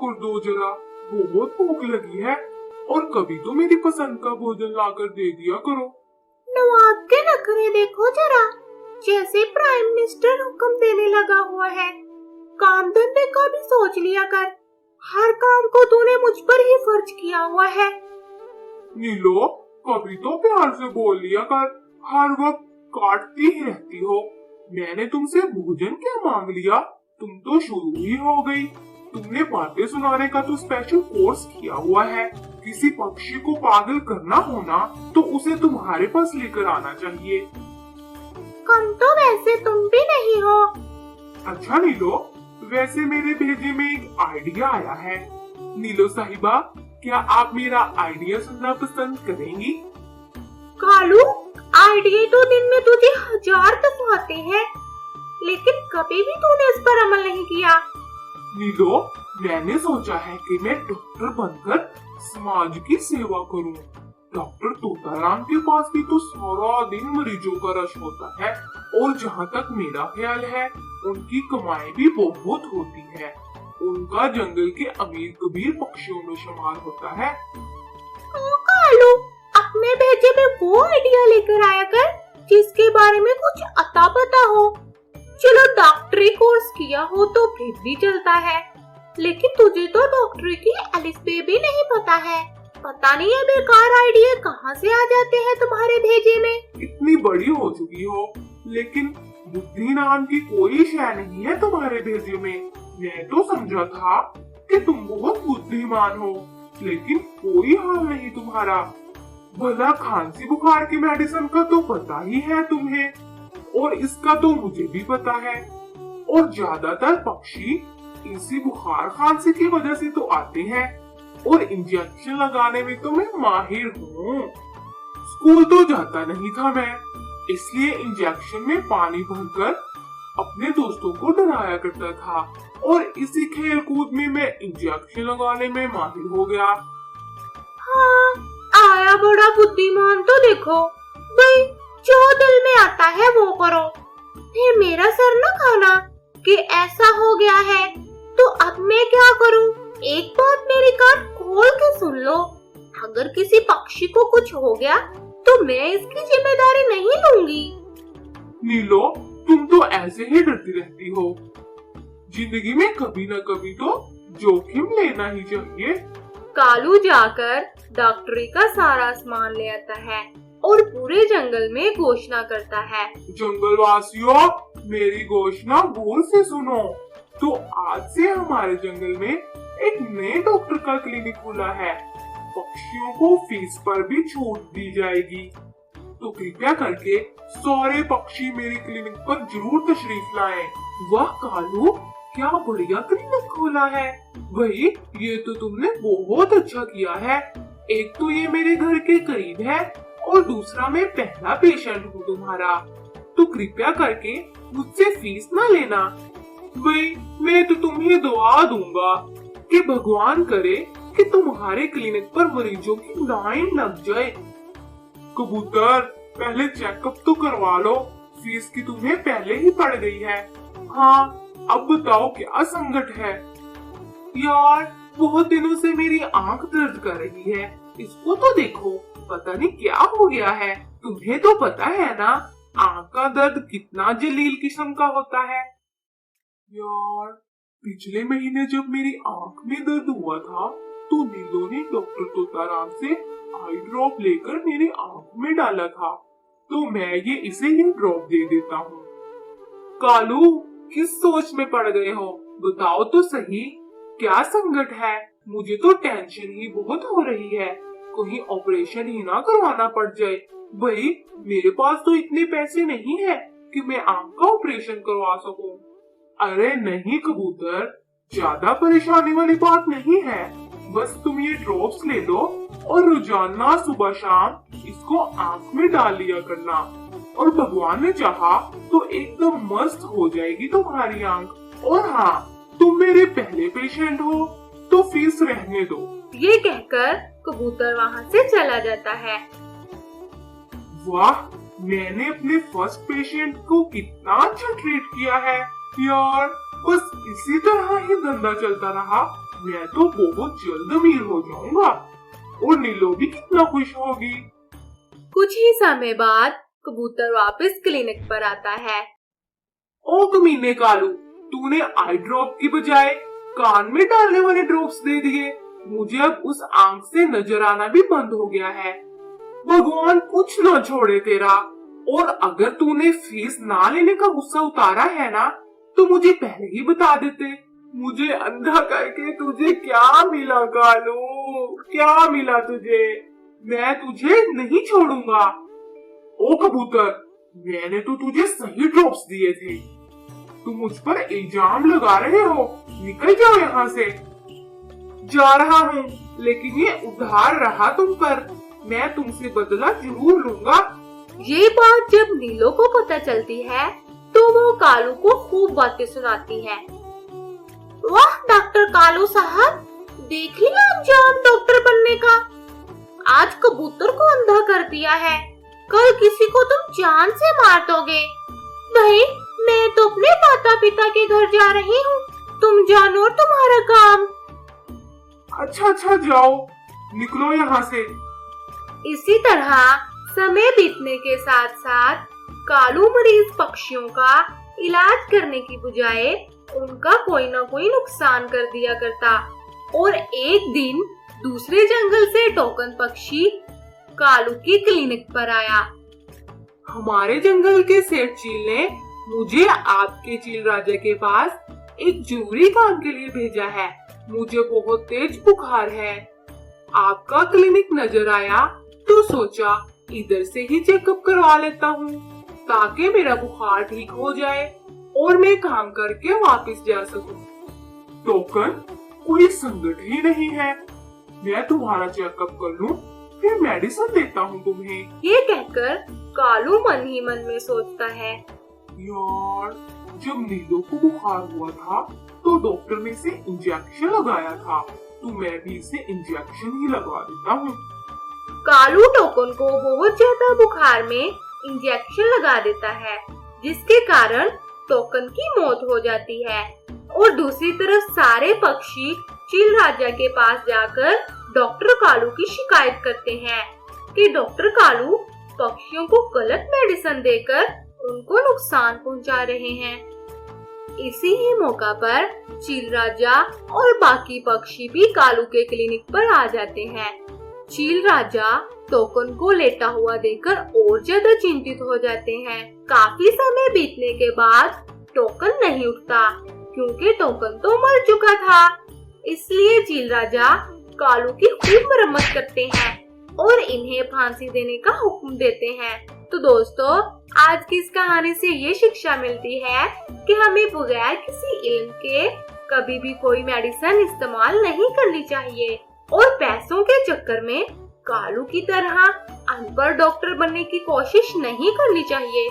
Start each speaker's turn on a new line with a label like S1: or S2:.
S1: कर दो जरा, बहुत भूख लगी है। और कभी तो मेरी पसंद का भोजन लाकर दे दिया करो।
S2: नवाब के नखरे देखो जरा, जैसे प्राइम मिनिस्टर हुक्म देने लगा हुआ है। काम धंधे का भी सोच लिया कर, हर काम को तूने मुझ पर ही फर्ज किया हुआ है।
S1: नीलो, कभी तो प्यार से बोल लिया कर, हर वक्त काटती ही रहती हो। मैंने तुमसे भोजन क्या मांग लिया, तुम तो शुरू ही हो गई। तुमने बातें सुनाने का तो स्पेशल कोर्स किया हुआ है। किसी पक्षी को पागल करना हो ना तो उसे तुम्हारे पास लेकर आना चाहिए।
S2: कम तो वैसे तुम भी नहीं हो।
S1: अच्छा नीलो, वैसे मेरे भेजे में एक आइडिया आया है। नीलो साहिबा, क्या आप मेरा आइडिया सुनना पसंद करेंगी?
S2: कालू, आइडिया तो दिन में तुझे 1000 दफा आते हैं, लेकिन कभी भी तूने इस पर अमल नहीं किया।
S1: नीलो, मैंने सोचा है कि मैं डॉक्टर बनकर समाज की सेवा करूं। डॉक्टर तोताराम के पास भी तो सारा दिन मरीजों का रश होता है, और जहाँ तक मेरा ख्याल है उनकी कमाई भी बहुत होती है। उनका जंगल के अमीर कबीर पक्षियों में शुमार होता है।
S2: कालू, अपने भेजे में वो आइडिया लेकर आया कर जिसके बारे में कुछ अता पता हो। चलो डॉक्टरी कोर्स किया हो तो फिर भी चलता है, लेकिन तुझे तो डॉक्टरी की एलिस्बे भी नहीं पता है। पता नहीं है बेकार आइडिया कहाँ से आ जाते हैं तुम्हारे भेजे में।
S1: इतनी बड़ी हो चुकी हो, लेकिन बुद्धि नाम की कोई शय नहीं है तुम्हारे भेजे में। मैं तो समझा था कि तुम बहुत बुद्धिमान हो, लेकिन कोई हाल नहीं तुम्हारा। भला खांसी बुखार की मेडिसिन का तो पता ही है तुम्हें, और इसका तो मुझे भी पता है। और ज्यादातर पक्षी इसी बुखार खांसी की वजह से तो आते हैं, और इंजेक्शन लगाने में तो मैं माहिर हूँ। स्कूल तो जाता नहीं था मैं, इसलिए इंजेक्शन में पानी भरकर अपने दोस्तों को डराया करता था, और इसी खेल कूद में मैं इंजेक्शन लगाने में माहिर हो गया।
S2: हाँ, आया बड़ा बुद्धिमान तो देखो भाई, जो दिल में आता है वो करो। फिर मेरा सर न खाना कि ऐसा हो गया है, तो अब मैं क्या करूं? एक बात मेरी कान खोल के सुन लो, अगर किसी पक्षी को कुछ हो गया तो मैं इसकी जिम्मेदारी नहीं लूंगी।
S1: नीलो, तुम तो ऐसे ही डरती रहती हो। जिंदगी में कभी न कभी तो जोखिम लेना ही चाहिए।
S2: कालू जाकर डॉक्टरी का सारा सामान ले आता है और पूरे जंगल में घोषणा करता है।
S1: जंगल वासियों, मेरी घोषणा गौर से सुनो। तो आज से हमारे जंगल में एक नए डॉक्टर का क्लिनिक खुला है। पक्षियों को फीस पर भी छूट दी जाएगी, तो कृपया करके सारे पक्षी मेरी क्लिनिक पर जरूर तशरीफ लाएं। वाह कालू, क्या बढ़िया क्लिनिक खोला है। भाई, ये तो तुमने बहुत अच्छा किया है। एक तो ये मेरे घर के करीब है, और दूसरा मैं पहला पेशेंट हूँ तुम्हारा। तो कृपया करके मुझसे फीस ना लेना। भाई, मैं तो तुम्हें दुआ दूंगा कि भगवान करे कि तुम्हारे क्लिनिक पर मरीजों की लाइन लग जाए। कबूतर, पहले चेकअप तो करवा लो, फीस की तुम्हें पहले ही पड़ गई है। हाँ, अब बताओ क्या संकट है? यार, बहुत दिनों से मेरी आंख दर्द कर रही है, इसको तो देखो, पता नहीं क्या हो गया है। तुम्हें तो पता है ना, आंख का दर्द कितना जलील किस्म का होता है। यार, पिछले महीने जब मेरी आंख में दर्द हुआ था, तो नीलो ने डॉक्टर तोताराम से आई ड्रॉप लेकर मेरी आंख में डाला था, तो मैं इसे ये ड्रॉप दे देता हूँ। कालू, किस सोच में पड़ गए हो? बताओ तो सही, क्या संकट है? मुझे तो टेंशन ही बहुत हो रही है, कहीं ऑपरेशन ही ना करवाना पड़ जाए। भाई, मेरे पास तो इतने पैसे नहीं है कि मैं आंख का ऑपरेशन करवा सकूं। अरे नहीं कबूतर, ज्यादा परेशानी वाली बात नहीं है। बस तुम ये ड्रॉप्स ले लो और रोजाना सुबह शाम इसको आंख में डाल लिया करना, और भगवान ने चाहा तो एकदम मस्त हो जाएगी तुम्हारी आंख। और हाँ, तुम मेरे पहले पेशेंट हो, तो फीस रहने दो।
S2: ये कहकर कबूतर वहाँ से चला जाता है।
S1: वाह, मैंने अपने फर्स्ट पेशेंट को कितना अच्छा ट्रीट किया है। यार, बस इसी तरह ही धंधा चलता रहा, मैं तो बहुत जल्द अमीर हो जाऊंगा और नीलो भी कितना खुश होगी।
S2: कुछ ही समय बाद कबूतर वापस क्लिनिक पर आता है।
S1: ओ कमीने कालू, तूने आई ड्रॉप की बजाय कान में डालने वाले ड्रॉप्स दे दिए। मुझे अब उस आंख से नजर आना भी बंद हो गया है। भगवान कुछ न छोड़े तेरा। और अगर तूने फीस ना लेने का गुस्सा उतारा है ना, तो मुझे पहले ही बता देते। मुझे अंधा करके तुझे क्या मिला कालू, क्या मिला तुझे? मैं तुझे नहीं छोड़ूंगा। ओ कबूतर, मैंने तो तुझे सही ड्रॉप्स दिए थे। तुम मुझ पर इल्जाम लगा रहे हो। निकल जाओ यहाँ से। जा रहा हूँ, लेकिन ये उधार रहा तुम पर। मैं तुमसे बदला जरूर लूंगा।
S2: ये बात जब नीलो को पता चलती है तो वो कालू को खूब बातें सुनाती है। वाह डॉक्टर कालू साहब, देख लिया अंजाम डॉक्टर बनने का। आज कबूतर को अंधा कर दिया है, कल किसी को तुम जान से मार दोगे। भाई, मैं तो अपने माता पिता के घर जा रही हूँ, तुम जानो और तुम्हारा काम।
S1: अच्छा जाओ, निकलो यहाँ से।
S2: इसी तरह समय बीतने के साथ साथ कालू मरीज पक्षियों का इलाज करने की बजाय उनका कोई ना कोई नुकसान कर दिया करता। और एक दिन दूसरे जंगल से टोकन पक्षी कालू की क्लिनिक पर आया।
S1: हमारे जंगल के सेठ चील ने मुझे आपके चील राजा के पास एक जरूरी काम के लिए भेजा है। मुझे बहुत तेज बुखार है। आपका क्लिनिक नजर आया तो सोचा इधर से ही चेकअप करवा लेता हूँ, ताकि मेरा बुखार ठीक हो जाए और मैं काम करके वापस जा सकूं। टोकन, कोई संकट ही नहीं है। मैं तुम्हारा चेकअप कर लूं, फिर मेडिसिन देता हूँ तुम्हें।
S2: ये कहकर कालू मन ही मन में सोचता है,
S1: यार, जब नीलो को बुखार हुआ था तो डॉक्टर ने इसे इंजेक्शन लगाया था, तो मैं भी इसे इंजेक्शन ही लगवा देता हूँ।
S2: कालू टोकन को बहुत ज्यादा बुखार में इंजेक्शन लगा देता है, जिसके कारण टोकन की मौत हो जाती है। और दूसरी तरफ सारे पक्षी चील राजा के पास जाकर डॉक्टर कालू की शिकायत करते हैं कि डॉक्टर कालू पक्षियों को गलत मेडिसिन देकर उनको नुकसान पहुंचा रहे हैं। इसी ही मौका पर चील राजा और बाकी पक्षी भी कालू के क्लिनिक पर आ जाते हैं। चील राजा टोकन को लेटा हुआ देखकर और ज्यादा चिंतित हो जाते हैं। काफी समय बीतने के बाद टोकन नहीं उठता, क्योंकि टोकन तो मर चुका था। इसलिए चील राजा कालू की खूब मरम्मत करते हैं और इन्हें फांसी देने का हुक्म देते हैं। तो दोस्तों, आज की इस कहानी से ये शिक्षा मिलती है कि हमें बगैर किसी इल्म के कभी भी कोई मेडिसिन इस्तेमाल नहीं करनी चाहिए और पैसों के चक्कर में कालू की तरह अनपढ़ डॉक्टर बनने की कोशिश नहीं करनी चाहिए।